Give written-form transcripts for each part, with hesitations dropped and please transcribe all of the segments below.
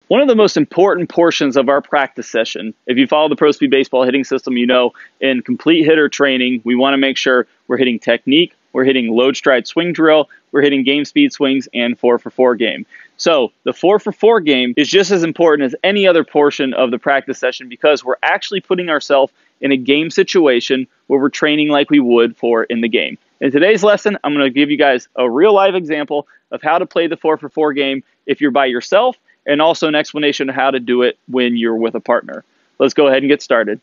One of the most important portions of our practice session, if you follow the Pro Speed Baseball hitting system, you know in complete hitter training, we want to make sure we're hitting technique, we're hitting load stride swing drill, we're hitting game speed swings, and 4-for-4 game. So the 4-for-4 game is just as important as any other portion of the practice session because we're actually putting ourselves in a game situation where we're training like we would for in the game. In today's lesson, I'm going to give you guys a real live example of how to play the 4-for-4 game if you're by yourself, and also an explanation of how to do it when you're with a partner. Let's go ahead and get started.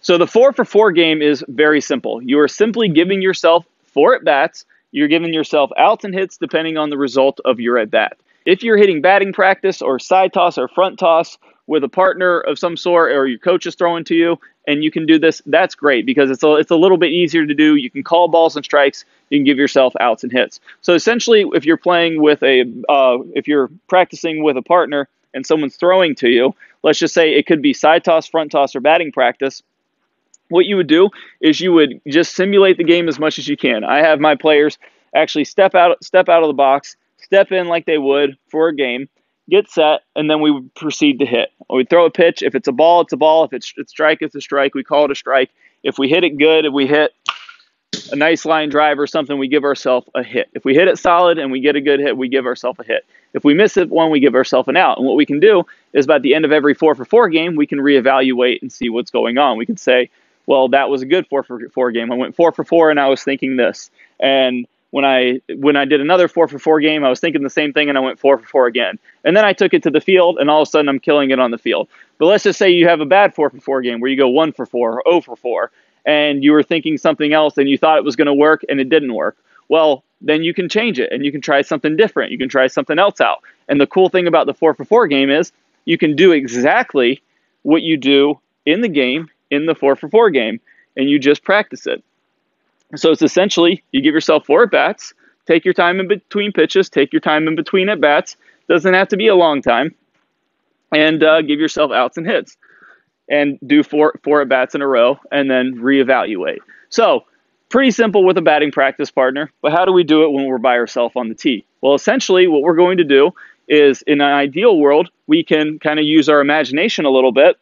So the 4-for-4 game is very simple. You are simply giving yourself 4 at-bats. You're giving yourself outs and hits depending on the result of your at-bat. If you're hitting batting practice or side toss or front toss with a partner of some sort, or your coach is throwing to you, and you can do this, that's great because it's a little bit easier to do. You can call balls and strikes. You can give yourself outs and hits. So essentially, if you're playing with if you're practicing with a partner and someone's throwing to you, let's just say it could be side toss, front toss, or batting practice. What you would do is you would just simulate the game as much as you can. I have my players actually step out of the box, step in like they would for a game, get set, and then we would proceed to hit. We throw a pitch. If it's a ball, it's a ball. If it's strike, it's a strike. We call it a strike. If we hit it good, if we hit a nice line drive or something, we give ourselves a hit. If we hit it solid and we get a good hit, we give ourselves a hit. If we miss it one, we give ourselves an out. And what we can do is by the end of every 4-for-4 game, we can reevaluate and see what's going on. We can say, well, that was a good 4-for-4 game. I went 4-for-4 and I was thinking this. And when I did another 4-for-4 game, I was thinking the same thing and I went 4-for-4 again. And then I took it to the field and all of a sudden I'm killing it on the field. But let's just say you have a bad 4-for-4 game where you go 1-for-4 or 0-for-4 and you were thinking something else and you thought it was going to work and it didn't work. Well, then you can change it and you can try something different. You can try something else out. And the cool thing about the 4-for-4 game is you can do exactly what you do in the game in the 4-for-4 game, and you just practice it. So it's essentially, you give yourself 4 at-bats, take your time in between pitches, take your time in between at-bats, doesn't have to be a long time, and give yourself outs and hits, and do 4 at-bats in a row, and then reevaluate. So, pretty simple with a batting practice partner, but how do we do it when we're by ourselves on the tee? Well, essentially, what we're going to do is, in an ideal world, we can kind of use our imagination a little bit,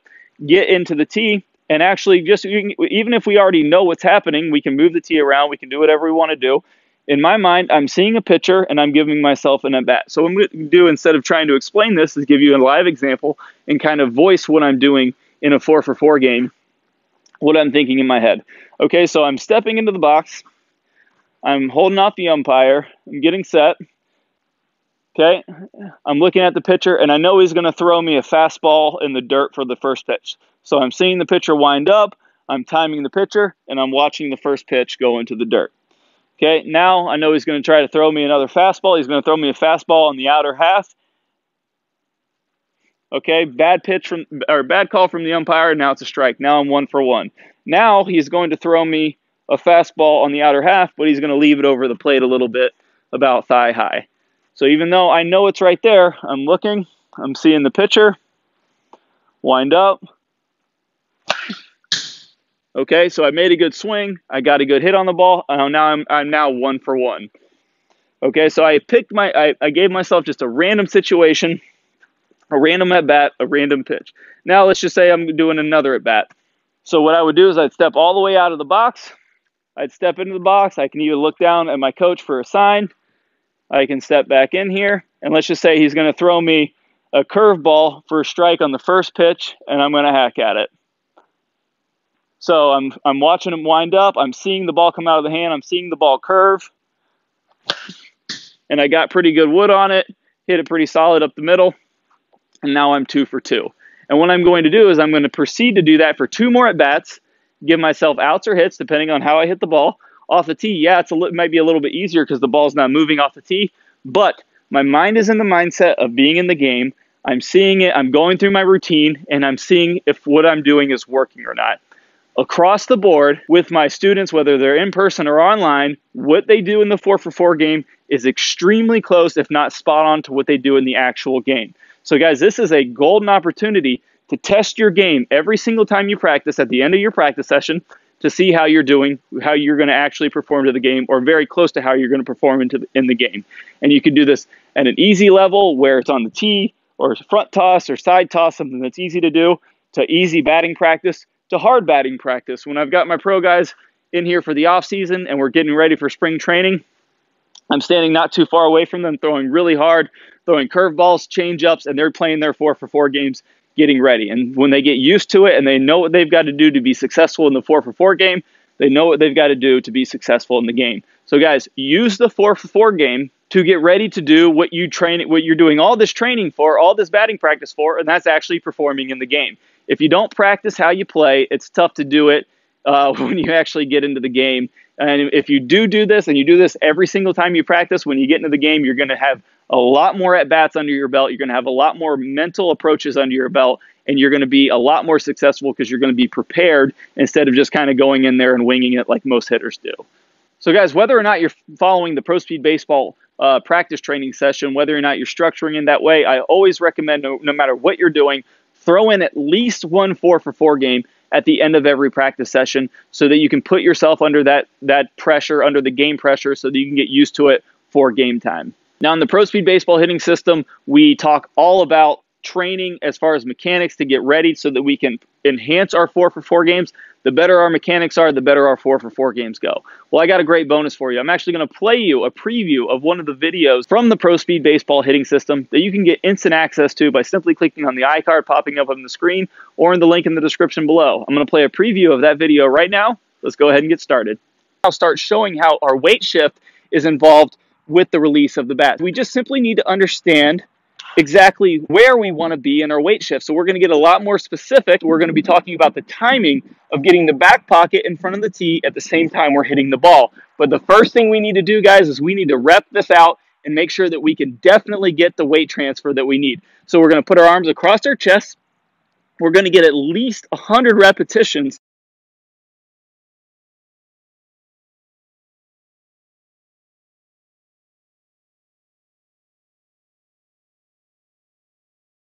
get into the tee, and actually, even if we already know what's happening, we can move the tee around. We can do whatever we want to do. In my mind, I'm seeing a pitcher, and I'm giving myself an at-bat. So what I'm going to do, instead of trying to explain this, is give you a live example and kind of voice what I'm doing in a 4-for-4 game, what I'm thinking in my head. Okay, so I'm stepping into the box. I'm holding off the umpire. I'm getting set. Okay, I'm looking at the pitcher, and I know he's going to throw me a fastball in the dirt for the first pitch. So I'm seeing the pitcher wind up, I'm timing the pitcher, and I'm watching the first pitch go into the dirt. Okay, now I know he's going to try to throw me another fastball. He's going to throw me a fastball on the outer half. Okay, bad call from the umpire. Now it's a strike. Now I'm 1-for-1. Now he's going to throw me a fastball on the outer half, but he's going to leave it over the plate a little bit, about thigh high. So even though I know it's right there, I'm looking, I'm seeing the pitcher, wind up. Okay, so I made a good swing, I got a good hit on the ball, now I'm now 1-for-1. Okay, so I gave myself just a random situation, a random at-bat, a random pitch. Now let's just say I'm doing another at-bat. So what I would do is I'd step all the way out of the box, I'd step into the box, I can either look down at my coach for a sign, I can step back in here, and let's just say he's going to throw me a curveball for a strike on the first pitch, and I'm going to hack at it. So I'm watching him wind up, I'm seeing the ball come out of the hand, I'm seeing the ball curve, and I got pretty good wood on it, hit it pretty solid up the middle, and now I'm 2-for-2. And what I'm going to do is I'm going to proceed to do that for 2 more at-bats, give myself outs or hits, depending on how I hit the ball. Off the tee, yeah, it might be a little bit easier because the ball's not moving off the tee, but my mind is in the mindset of being in the game. I'm seeing it, I'm going through my routine, and I'm seeing if what I'm doing is working or not. Across the board with my students, whether they're in person or online, what they do in the 4-for-4 game is extremely close, if not spot on, to what they do in the actual game. So guys, this is a golden opportunity to test your game every single time you practice at the end of your practice session. to see how you're doing, how you're going to actually perform to the game, or very close to how you're going to perform in the game. And you can do this at an easy level where it's on the tee or front toss or side toss, something that's easy to do, to easy batting practice, to hard batting practice. When I've got my pro guys in here for the off season and we're getting ready for spring training, I'm standing not too far away from them, throwing really hard, throwing curveballs, change-ups, and they're playing their 4-for-4 games, getting ready. And when they get used to it and they know what they've got to do to be successful in the 4-for-4 game, they know what they've got to do to be successful in the game. So guys, use the 4-for-4 game to get ready to do what you're doing all this training for, all this batting practice for, and that's actually performing in the game. If you don't practice how you play, it's tough to do it when you actually get into the game. And if you do this, and you do this every single time you practice, when you get into the game, you're going to have a lot more at-bats under your belt. You're going to have a lot more mental approaches under your belt, and you're going to be a lot more successful because you're going to be prepared instead of just kind of going in there and winging it like most hitters do. So guys, whether or not you're following the Pro Speed Baseball practice training session, whether or not you're structuring in that way, I always recommend, no matter what you're doing, throw in at least one 4-for-4 game at the end of every practice session so that you can put yourself under that pressure, under the game pressure, so that you can get used to it for game time. Now, in the Pro Speed Baseball hitting system, we talk all about training as far as mechanics to get ready so that we can enhance our 4-for-4 games. The better our mechanics are, the better our 4-for-4 games go. Well, I got a great bonus for you. I'm actually going to play you a preview of one of the videos from the Pro Speed Baseball hitting system that you can get instant access to by simply clicking on the iCard popping up on the screen or in the link in the description below. I'm going to play a preview of that video right now. Let's go ahead and get started. I'll start showing how our weight shift is involved with the release of the bat. We just simply need to understand exactly where we want to be in our weight shift. So we're going to get a lot more specific. We're going to be talking about the timing of getting the back pocket in front of the tee at the same time we're hitting the ball. But the first thing we need to do, guys, is we need to rep this out and make sure that we can definitely get the weight transfer that we need. So we're going to put our arms across our chest. We're going to get at least 100 repetitions